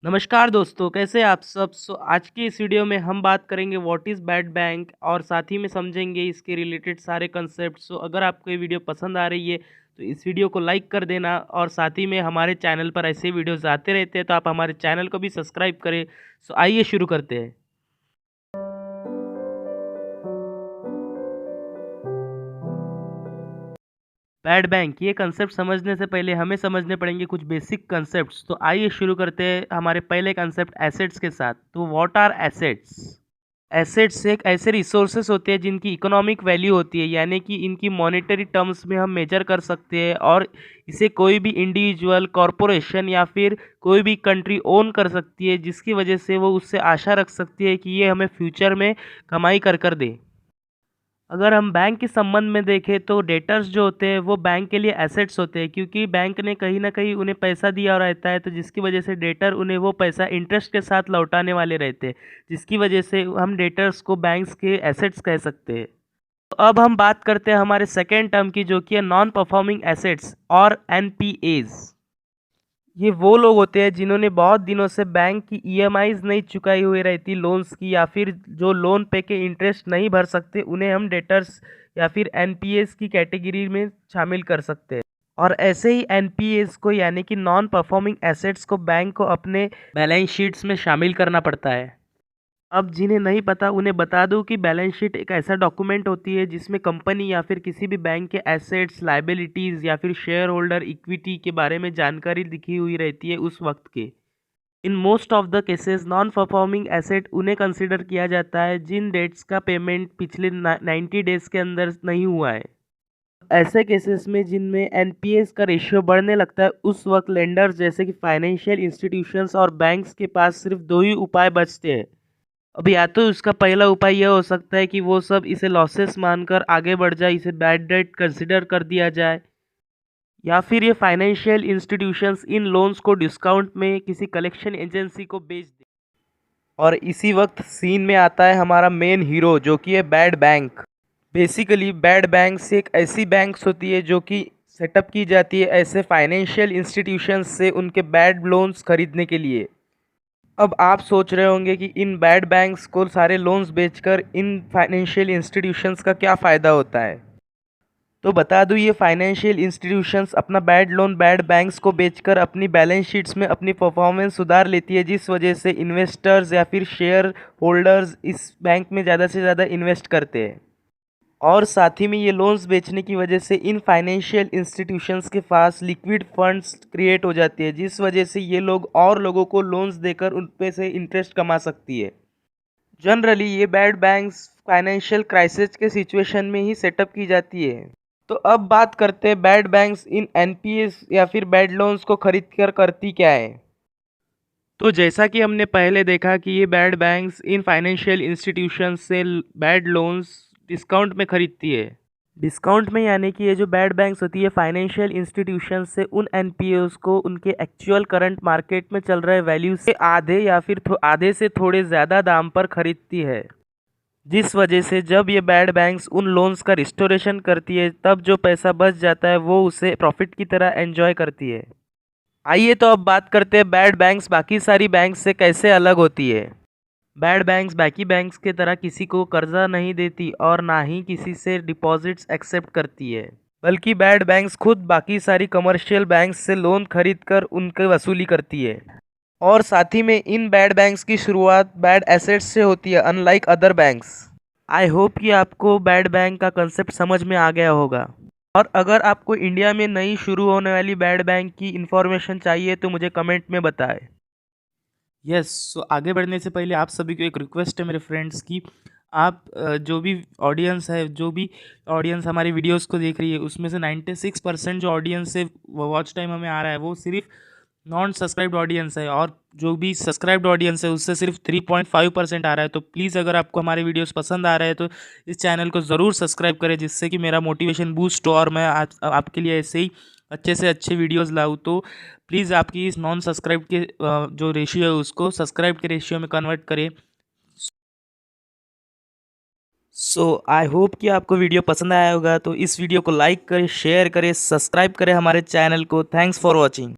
नमस्कार दोस्तों, कैसे हैं आप सब? आज की इस वीडियो में हम बात करेंगे व्हाट इज़ बैड बैंक और साथ ही में समझेंगे इसके रिलेटेड सारे कंसेप्ट। अगर आपको ये वीडियो पसंद आ रही है तो इस वीडियो को लाइक कर देना और साथ ही में हमारे चैनल पर ऐसे वीडियोस आते रहते हैं तो आप हमारे चैनल को भी सब्सक्राइब करें। आइए शुरू करते हैं। बैड बैंक ये कंसेप्ट समझने से पहले हमें समझने पड़ेंगे कुछ बेसिक कंसेप्ट्स। तो आइए शुरू करते हैं हमारे पहले कंसेप्ट एसेट्स के साथ। तो व्हाट आर एसेट्स? एसेट्स एक ऐसे रिसोर्सेस होते हैं जिनकी इकोनॉमिक वैल्यू होती है, यानी कि इनकी मॉनेटरी टर्म्स में हम मेजर कर सकते हैं और इसे कोई भी इंडिविजुअल, कॉरपोरेशन या फिर कोई भी कंट्री ओन कर सकती है, जिसकी वजह से वो उससे आशा रख सकती है कि ये हमें फ्यूचर में कमाई कर कर दे। अगर हम बैंक के संबंध में देखें तो डेटर्स जो होते हैं वो बैंक के लिए एसेट्स होते हैं, क्योंकि बैंक ने कहीं ना कहीं उन्हें पैसा दिया रहता है, तो जिसकी वजह से डेटर उन्हें वो पैसा इंटरेस्ट के साथ लौटाने वाले रहते हैं, जिसकी वजह से हम डेटर्स को बैंक्स के एसेट्स कह सकते हैं। तो अब हम बात करते हैं हमारे सेकेंड टर्म की, जो कि है नॉन परफॉर्मिंग एसेट्स और एनपीएज। ये वो लोग होते हैं जिन्होंने बहुत दिनों से बैंक की ईएमआईज नहीं चुकाई हुई रहती लोन्स की, या फिर जो लोन पे के इंटरेस्ट नहीं भर सकते, उन्हें हम डेटर्स या फिर एनपीएस की कैटेगरी में शामिल कर सकते हैं। और ऐसे ही एनपीएस को, यानी कि नॉन परफॉर्मिंग एसेट्स को, बैंक को अपने बैलेंस शीट्स में शामिल करना पड़ता है। अब जिन्हें नहीं पता उन्हें बता दूं कि बैलेंस शीट एक ऐसा डॉक्यूमेंट होती है जिसमें कंपनी या फिर किसी भी बैंक के एसेट्स, लायबिलिटीज़ या फिर शेयर होल्डर इक्विटी के बारे में जानकारी लिखी हुई रहती है उस वक्त के। In most of the cases non performing asset उन्हें कंसिडर किया जाता है जिन डेट्स का पेमेंट पिछले 90 डेज के अंदर नहीं हुआ है। ऐसे केसेस में जिनमें एनपीएस का रेशियो बढ़ने लगता है, उस वक्त लेंडर्स जैसे कि फाइनेंशियल इंस्टीट्यूशंस और बैंक्स के पास सिर्फ दो ही उपाय बचते हैं। अब या तो उसका पहला उपाय यह हो सकता है कि वो सब इसे लॉसेस मानकर आगे बढ़ जाए, इसे बैड डेट कंसिडर कर दिया जाए, या फिर ये फाइनेंशियल इंस्टीट्यूशंस इन लोन्स को डिस्काउंट में किसी कलेक्शन एजेंसी को बेच दे। और इसी वक्त सीन में आता है हमारा मेन हीरो, जो कि है bad bank. Basically bad banks एक ऐसी बैंक्स होती है जो कि सेटअप की जाती है ऐसे फाइनेंशियल इंस्टीट्यूशंस से उनके बैड लोन्स खरीदने के लिए। अब आप सोच रहे होंगे कि इन बैड बैंक्स को सारे लोन्स बेचकर इन फाइनेंशियल इंस्टीट्यूशंस का क्या फ़ायदा होता है। तो बता दूं, ये फाइनेंशियल इंस्टीट्यूशंस अपना बैड लोन बैड बैंक्स को बेचकर अपनी बैलेंस शीट्स में अपनी परफॉर्मेंस सुधार लेती है, जिस वजह से इन्वेस्टर्स या फिर शेयर होल्डर्स इस बैंक में ज़्यादा से ज़्यादा इन्वेस्ट करते हैं। और साथ ही में ये लोन्स बेचने की वजह से इन फाइनेंशियल इंस्टीट्यूशंस के पास लिक्विड फंड्स क्रिएट हो जाती है, जिस वजह से ये लोग और लोगों को लोन्स देकर उन पे से इंटरेस्ट कमा सकती है। जनरली ये बैड बैंक्स फाइनेंशियल क्राइसिस के सिचुएशन में ही सेटअप की जाती है। तो अब बात करते हैं बैड बैंक्स इन एनपीएस या फिर बैड लोन्स को खरीद कर करती क्या है। तो जैसा कि हमने पहले देखा कि ये bad banks in financial institution से बैड लोन्स डिस्काउंट में खरीदती है। डिस्काउंट में यानी कि ये जो बैड बैंक्स होती है फाइनेंशियल इंस्टीट्यूशन से उन एनपीओस को उनके एक्चुअल करंट मार्केट में चल रहे वैल्यू से आधे या फिर आधे से थोड़े ज़्यादा दाम पर खरीदती है, जिस वजह से जब ये बैड बैंक्स उन लोन्स का रिस्टोरेशन करती है, तब जो पैसा बच जाता है वो उसे प्रॉफिट की तरह एंजॉय करती है। आइए तो अब बात करते हैं बैड बैंक्स बाकी सारी बैंक्स से कैसे अलग होती है। बैड बैंक्स बाकी बैंक्स के तरह किसी को कर्जा नहीं देती और ना ही किसी से डिपॉजिट्स एक्सेप्ट करती है, बल्कि बैड बैंक्स खुद बाकी सारी कमर्शियल बैंक्स से लोन खरीद कर उनकी वसूली करती है। और साथ ही में इन बैड बैंक्स की शुरुआत बैड एसेट्स से होती है, unlike other banks. I hope कि आपको बैड बैंक का कंसेप्ट समझ में आ गया होगा। और अगर आपको इंडिया में नई शुरू होने वाली बैड बैंक की इन्फॉर्मेशन चाहिए तो मुझे कमेंट में बताएं। सो आगे बढ़ने से पहले आप सभी को एक रिक्वेस्ट है मेरे फ्रेंड्स की, आप जो भी ऑडियंस हमारी वीडियोस को देख रही है, उसमें से 96% जो ऑडियंस है वॉच टाइम हमें आ रहा है वो सिर्फ नॉन सब्सक्राइब्ड ऑडियंस है, और जो भी सब्सक्राइब्ड ऑडियंस है उससे सिर्फ 3.5% आ रहा है। तो प्लीज़ अगर आपको हमारे वीडियोस पसंद आ रहे हैं तो इस चैनल को ज़रूर सब्सक्राइब करें, जिससे कि मेरा मोटिवेशन बूस्ट हो और मैं आज आपके लिए ऐसे ही अच्छे से अच्छे वीडियोस लाऊँ। तो प्लीज़ आपकी इस नॉन सब्सक्राइब के जो रेशियो है उसको सब्सक्राइब के रेशियो में कन्वर्ट करें। आई होप कि आपको वीडियो पसंद आया होगा, तो इस वीडियो को लाइक करें, शेयर करें, सब्सक्राइब करें हमारे चैनल को। Thanks for watching.